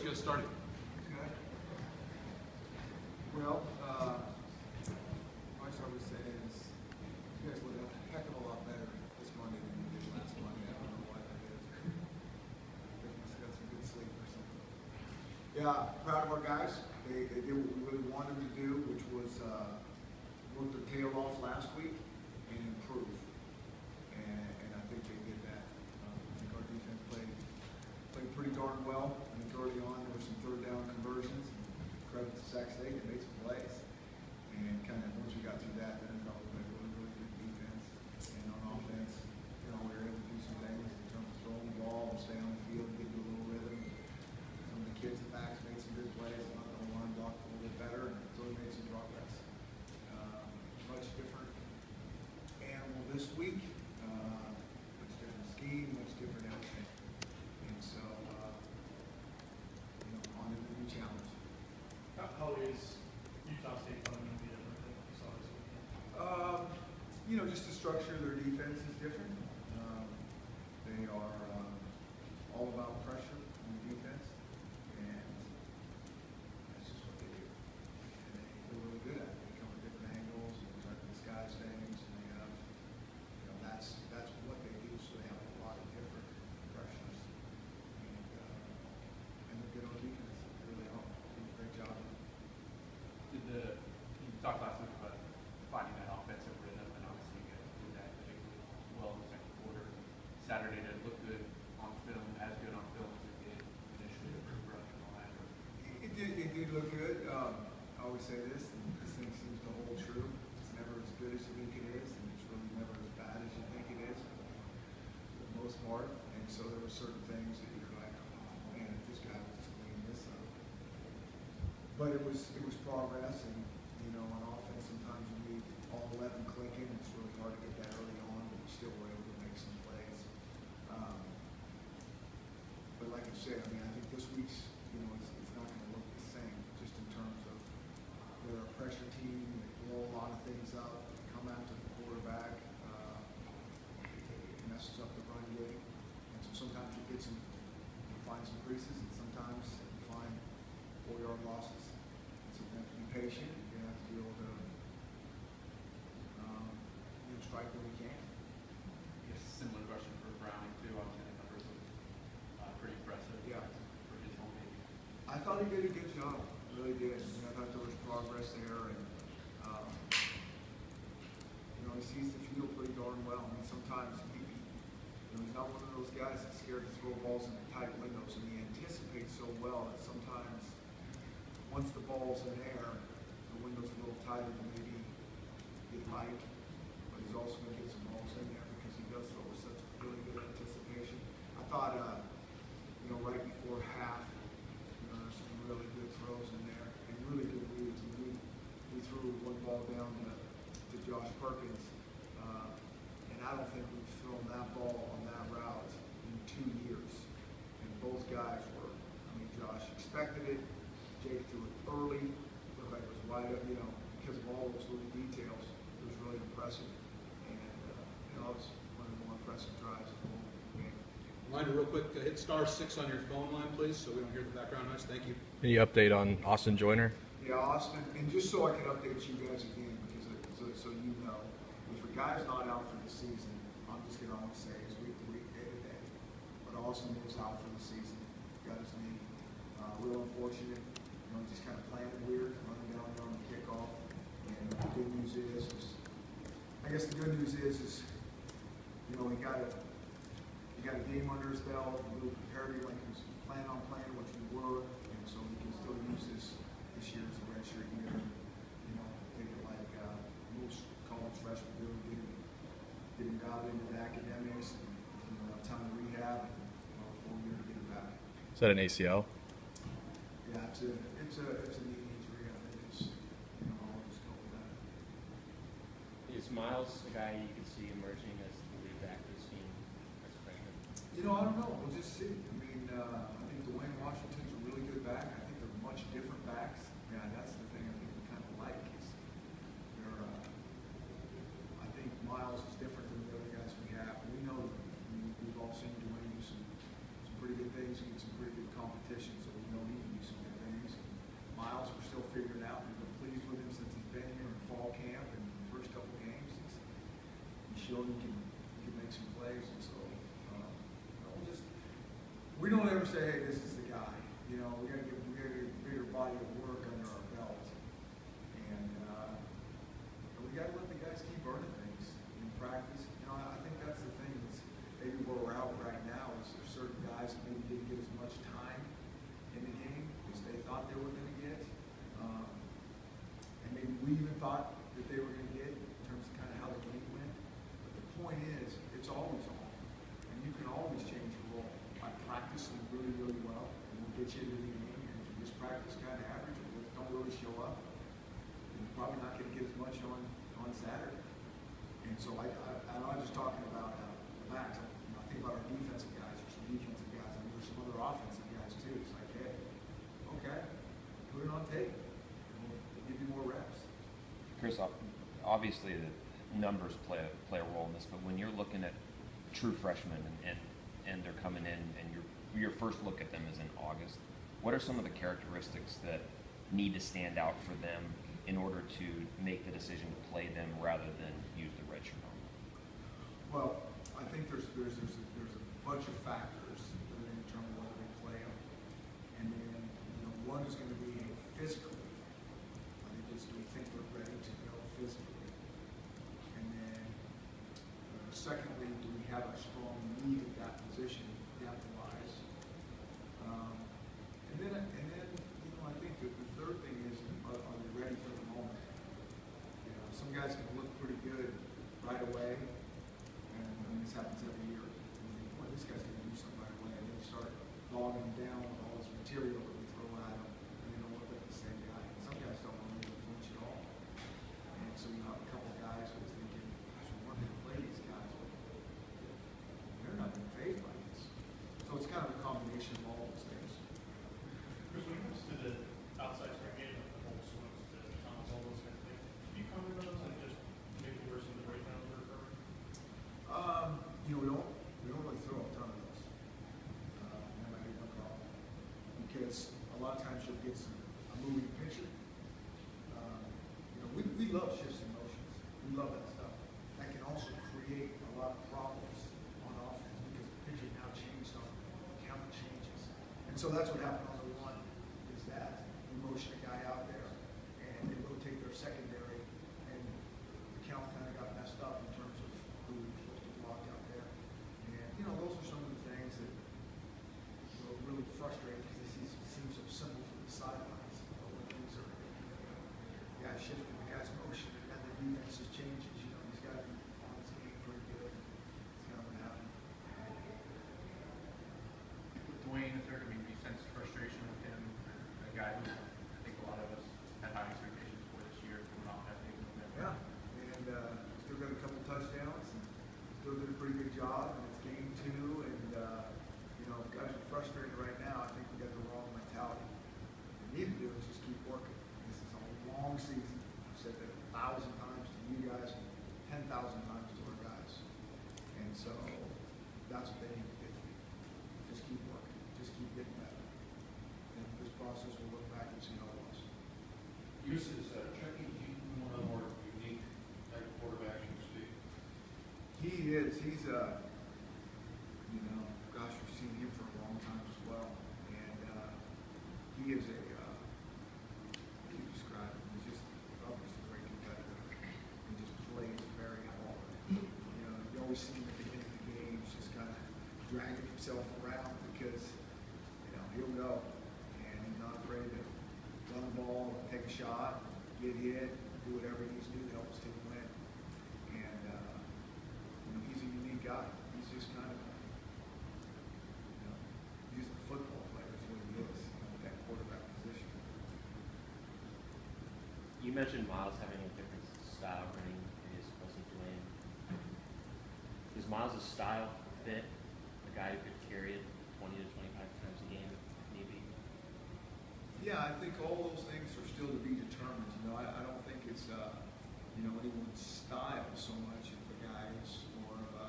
get us started. Okay. Well, I start with saying is you guys look a heck of a lot better this Monday than you did last Monday. I don't know why that is. They must have got some good sleep or something. Yeah, proud of our guys. They did what we really wanted to do, which was work their tail off last week and improve. And I think they did that. I think our defense played pretty darn well. I think early on there were some third down conversions. Credit to Sac State, they made some plays. And kind of once we got through that, then we played really good defense. And on offense, we were able to do some things in terms of throwing the ball and staying on the field, get a little rhythm. Some of the kids at backs made some good plays. A lot of the line blocked a little bit better, and so we made some progress. Much different animal this week. Much different scheme, much different everything. And so, on to the new challenge. How is Utah State fundamentally different than you saw this weekend? Just the structure of their defense is different. They are all about pressure on defense, and that's just what they do. And they're really good at it. They come with different angles and try to disguise things, and they have, that's what they do. So they have a lot of different pressures, and they're good on defense. They really are. They do a great job. You talked last week about finding that offensive rhythm, and obviously you guys did that particularly well in the second quarter. Saturday did look good on film, as good on film as it did initially for rush and all that. It did look good. I always say this, and this thing seems to hold true. It's never as good as you think it is, and it's really never as bad as you think it is, for the most part. And so there were certain things that you're like, oh man, if this guy was just cleaning this up. But it was progress, and on offense sometimes you need all 11 clicking. It's really hard to get that early on, but we still were able to make some plays. But like I said, I think this week's, it's not going to look the same, just in terms of they're a pressure team. They blow a lot of things up. They come after the quarterback. It messes up the run game, and so sometimes you find some creases, and sometimes you find 4-yard losses. So you have to be patient. You have to be able to strike when you can. I guess similar question for Browning too. Obviously the numbers look pretty impressive. Yeah. For his home game. I thought he did a good job. Really did. I thought there was progress there, and he sees the field pretty darn well. Sometimes he's not one of those guys that's scared to throw balls in tight windows, and he anticipates so well that sometimes once the ball's in there, the window's a little tighter than maybe you'd like, but he's also going to get some balls in there because he does throw with such really good anticipation. I thought, right before half, there's some really good throws in there and really good reads. We threw one ball down to Josh Perkins, and I don't think we've thrown that ball on that route in 2 years. And both guys were, Josh expected it. Jake threw it early, looked like it was wide up, because of all those little details. It was really impressive, and it was one of the more impressive drives of the whole game. Reminder real quick, hit *6 on your phone line, please, so we don't hear the background noise. Thank you. Any update on Austin Joyner? Yeah, Austin, and just so I can update you guys again, because so you know, if a guy's not out for the season, I'm just going to always say it's week to week, day to day. But Austin is out for the season. Got his knee. Real unfortunate. Just kind of playing it weird, running down there on the kickoff. And the good news is he got a game under his belt. We were prepared like he was planning on playing, which we were, and so we can still use this year as a redshirt year. Take it like most college freshmen do, get him dialed into the academics, and have time to rehab, and a full year to get him back. Is that an ACL? Yeah, it's a knee injury. I think it's I'll just go with that. Is Miles a guy you could see emerging as the lead back this team as a freshman? I don't know. We'll just see. I think Dwayne Washington's a really good back. I think they're much different backs. Yeah, that's the thing I think we kind of like is I think Miles is different than the other guys we have. We know we've all seen Dwayne do some pretty good things against some pretty good competition, so we know he say, hey, this is the guy. You know, we're gonna get a bigger body of work under our belt, and we gotta let the guys keep earning things in practice. You know, I think that's the thing. That's maybe where we're out right now is there's certain guys that maybe didn't get as much time in the game as they thought they were going to get, and maybe we even thought that they were going to get in terms of kind of how the game went. But the point is, it's always on, and you can always change your role by practicing really, really well, and we'll get you into the game. And if you just practice kind of average or just don't really show up, you're probably not going to get as much on Saturday. And so I'm not just talking about the backs. I think about our defensive guys. There's some defensive guys, and there's some other offensive guys too. It's like, hey, okay, put it on tape. We'll give you more reps. Chris, obviously the numbers play a role in this, but when you're looking at true freshmen and they're coming in and your first look at them is in August, what are some of the characteristics that need to stand out for them in order to make the decision to play them rather than use the redshirt on them? Well, I think there's a bunch of factors that are going to determine whether they play them, and then one is going to be physically. I think do we think we're ready to go physically, and then secondly, do we have a strong need at that position depth-wise, and then I think that the third thing is are they ready for the moment? Some guys can look pretty good right away. And this happens every year. Boy, this guy's going to do something right away. And then start logging him down with all this material that we throw at him, and they don't look like the same guy. And some guys don't want to move the flinch at all. And so you have a couple of guys who are thinking, gosh, we want to play these guys, but they're not being phased by this. So it's kind of a combination of all those things. Chris, when it comes to the outside spring game, the whole swims, the Thomas, all those kind of things, do you comment on those and just maybe where some of the breakdowns are occurring? We don't really throw a ton of those. That might be one problem. Because a lot of times you'll get a moving picture. We love shifts and motions. We love that stuff. That can also create a lot of problems on offense because the picture now changed on the count changes. And so that's what happened on the one, is that we motion a guy out there and they rotate their secondary, and the count kind of got messed up in terms of who was supposed to block out there. And those are some of the things that were really frustrating because they seem so simple from the sidelines. But when things are, guys shifting, the guy's motion, and then the defense just changes. He's got to be on his game pretty good. It's kind of what happened. With Dwayne, is there going to be sense of frustration with him? A guy who I think a lot of us had high expectations for this year, coming off that big momentum. Yeah, and still got a couple touchdowns, and still did a pretty good job. And it's game 2, and if guys are frustrated right now, I think we got the wrong mentality. What we need to do is just keep working. This is a long season. I've said that 1,000 times to you guys, and 10,000 times to our guys. And so that's what they need to do. Just keep working. Just keep getting better. And this process, we'll look back and see how it was. This is Chucky Heaton, one of the more unique type quarterbacks you see. He is. He's gosh, we've seen him for a long time as well. And he is what do you describe him? He's just obviously a great competitor. He just plays very hard. You always see him at the end of the games just kind of dragging himself around because, he'll go. And he's not afraid to run the ball, take a shot, get hit, do whatever he needs to do to help his team win. And, he's a unique guy. He's just kind of, he's a football player is what he is, that quarterback position. You mentioned Miles having a different style running than his cousin Dwayne. Is Miles' style fit a guy who could carry it 20 to 25 times a game if need be? Yeah, I think all those things are still to be determined. I don't think it's anyone's style so much. If a guy is more of a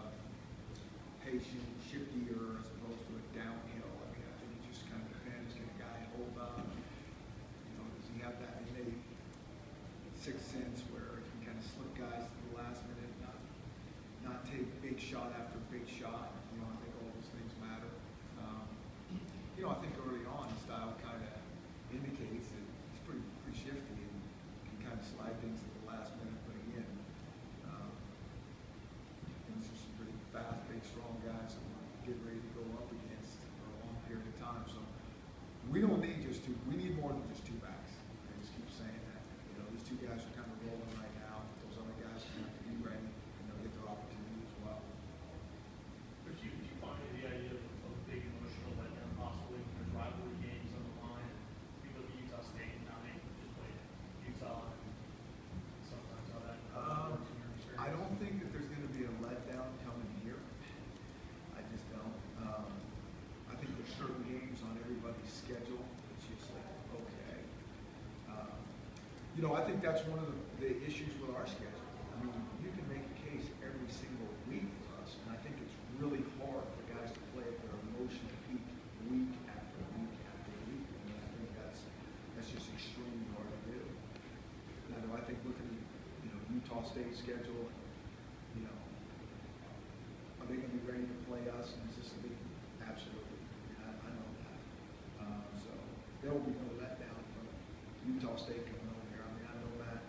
patient, shiftier as opposed to a downhill. I think it just kind of depends. Can a guy hold on? Does he have that innate sixth sense where he can kind of slip guys to the last minute, not take big shot after big shot? I think all those things matter. getting ready to go up against for a long period of time. So we don't need just two. We need more than just two backs. I just keep saying that. You know, these two guys are kind of rolling right now. Those other guys have to be ready and they'll get their opportunity as well. But do you find the idea of a big emotional letdown possibly when there's rivalry games on the line? You look at Utah State and now they just played Utah and sometimes how that works in your experience. I don't think that there's going to be a letdown coming here. I just don't. I think there's certain games on everybody's schedule. It's just like, okay. You know, I think that's one of the issues with our schedule. I mean, you can make a case every single week for us, and I think it's really hard for guys to play at their emotional peak week after week after week. I mean, I think that's just extremely hard to do. Now, do I think looking at, you know, Utah State's schedule, you know, are they going to be ready to play us in this league? Absolutely. I know that. So there will be no letdown from Utah State coming over here. I mean, I know Matt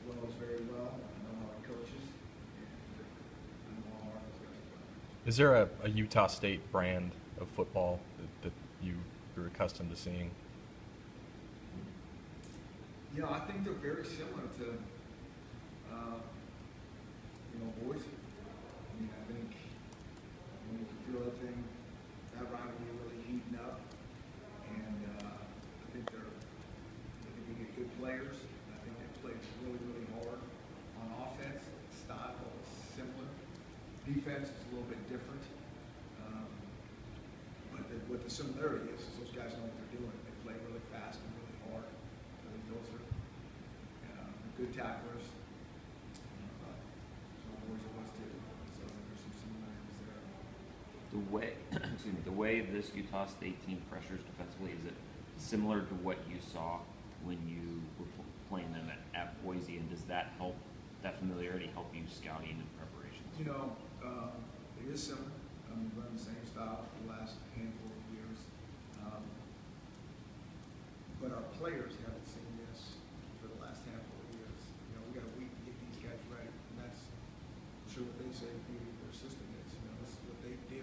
Wells very well. I know how he coaches. And I know how hard those guys play. Is there a Utah State brand of football that you're accustomed to seeing? You know, I think they're very similar to, you know, Boise. I mean, I think when you can feel that thing, that rivalry really heating up, and I think they get good players. I think they play really, really hard on offense. The style is similar. Defense is a little bit different, but what the similarity is those guys know what they're doing. They play really fast and really hard. I think those are good tacklers. The way, excuse me, the way this Utah State team pressures defensively, is it similar to what you saw when you were playing them at Boise, and does that familiarity help you scouting and preparations? You know, it is similar. We've run the same style for the last handful of years. But our players haven't seen this for the last handful of years. You know, we got a week to get these guys ready, and that's I'm sure what they say their system is. You know, this is what they do.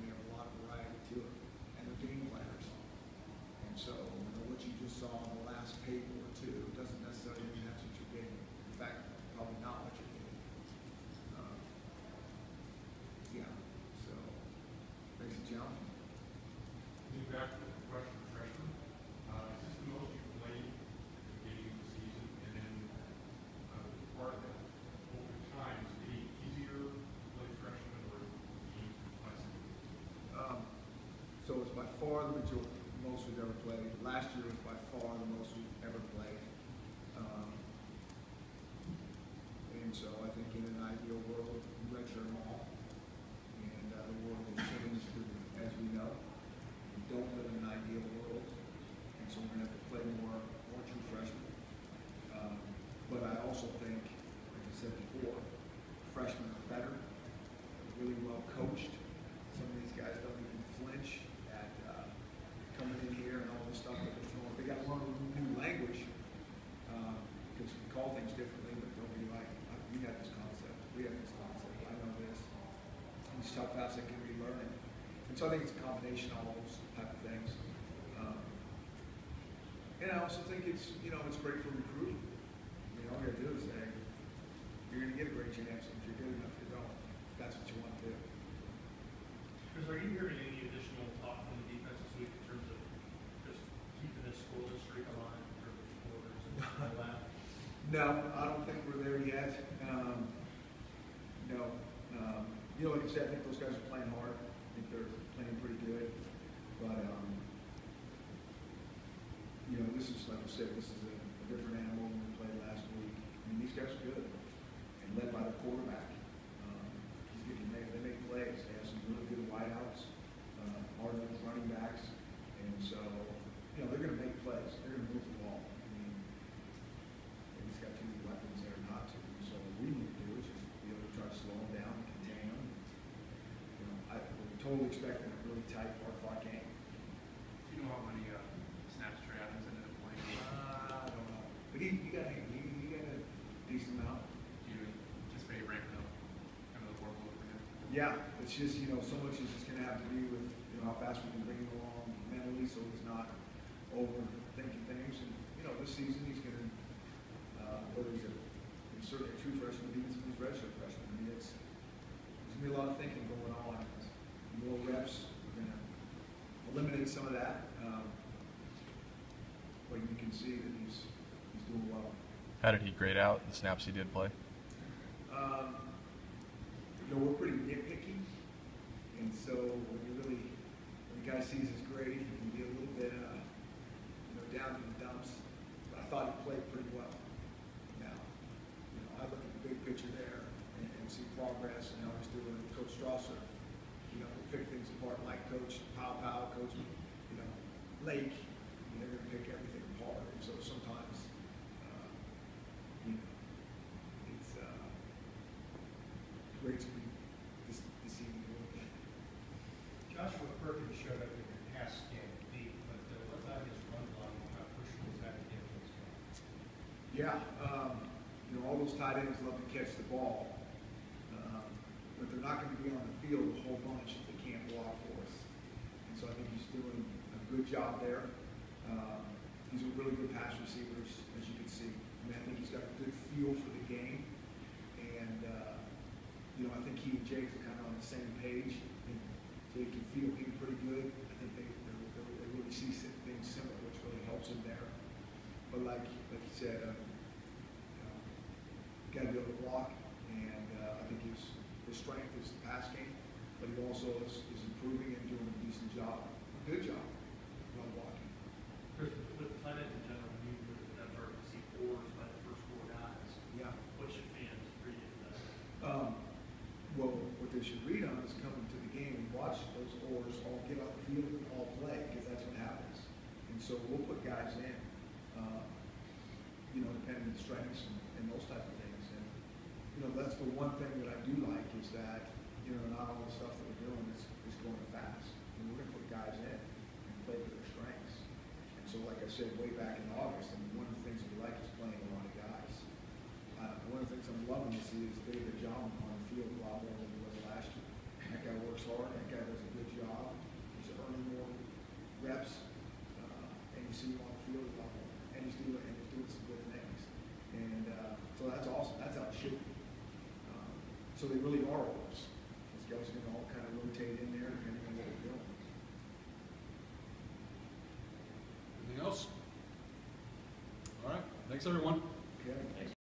We have a lot of variety to it, and they're game planners. And so, you know, what you just saw on the last paper or two doesn't necessarily mean that's what you're getting. In fact, probably not what you're getting. Yeah. So, makes it challenging. Getting back to the question of freshmen, is this the most you've played at the beginning of the season? And then part of that, over time, is it any easier to play freshmen or So it's by far the most we've ever played. Last year was by far the most we've ever played. And so I think in an ideal world, we redshirt them all. And the world has changed, as we know. We don't live in an ideal world. And so we're going to have to play more true freshmen. But I also think, like I said before, freshmen are better, really well coached. Some of these guys don't even flinch at coming in here and all this stuff that they're throwing. They got to learn a new language because we call things differently, but they'll be like, we have this concept, I know this. And it's how fast they can be learning. And so I think it's a combination of all those type of things. And I also think it's, you know, it's great for recruiting. You know, all you got to do is say, you're going to get a great chance if you're good enough to go. That's what you want to do. Chris, are you hearing any additional talk from the defense this week in terms of just keeping this scoreless streak alive in terms of quarters and all that? No, I don't think we're there yet. No. You know, like I said, I think those guys are playing hard. I think they're playing pretty good. But, you know, this is, like I said, this is a different animal than we played last week. I mean, these guys are good. And led by the quarterback. They make plays. They have some really good wideouts, hard-nosed running backs. And so, you know, they're going to make plays. They're going to move the ball. I mean, they just got too many weapons there not to. So what we need to do is just be able to try to slow them down, contain them. You know, we're totally expecting a really tight, hard-fought game. Do you know how many snaps Trey Adams ended up playing? I don't know. But he got a decent amount. Do you anticipate ramping up kind of the workload for him? Yeah, it's just, you know, so much is just gonna have to do with, you know, how fast we can bring him along mentally, so he's not overthinking things. And, you know, this season, he's gonna, whether he's certainly a true freshman, even if he's redshirt freshman, I mean, there's gonna be a lot of thinking going on. More reps, we're gonna eliminate some of that, but you can see that he's doing well. How did he grade out the snaps he did play? You know, we're pretty nitpicky, and so when the guy sees his grade, he can be a little bit, you know, down in the dumps. But I thought he played pretty well. Now, you know, I look at the big picture there and see progress and how he's doing. Coach Strasser, you know, pick things apart like Coach Powell, Coach, you know, Lake. They're going to pick everything apart, and so sometimes, you know, it's great to be deceiving a little bit. Joshua Perkins showed up in your pass game deep, but what about his run blocking? How crucial is that to him in this game? Yeah, you know, all those tight ends love to catch the ball, but they're not going to be on the field a whole bunch if they can't block for us. And so I think he's doing a good job there. He's a really good pass receiver, as you can see. I mean, I think he's got a good feel for the game, and you know, I think he and Jake are kind of on the same page. And Jake can feel him pretty good. I think they really see things similar, which really helps him there. But like you said, got to be able to block, and I think his strength is the pass game, but he also is improving and doing a decent job, a good job, run blocking. Chris, with tight ends in general, you would never see fours by the first four guys. Yeah. What should fans read into that? Well, what they should read on is coming to the game and watch those oars all get off the field and all play, because that's what happens. And so we'll put guys in, you know, depending on the strengths and those type of things. And, you know, that's the one thing that I do like is that, you know, not all the stuff that we're doing is going fast. And we're going to put guys in and play to their strengths. And so, like I said, way back in August, I mean, one of the things we like is playing a lot of guys. One of the things I'm loving to see is David John on the field a lot more than he was last year. That guy works hard. That guy does a good job. He's earning more reps, and you see him on the field a lot more. And he's doing some good things. And so that's awesome. That's how it should be. So they really are oars. These guys are going to all kind of rotate in there depending on what we're doing. Anything else? All right. Thanks, everyone. Okay.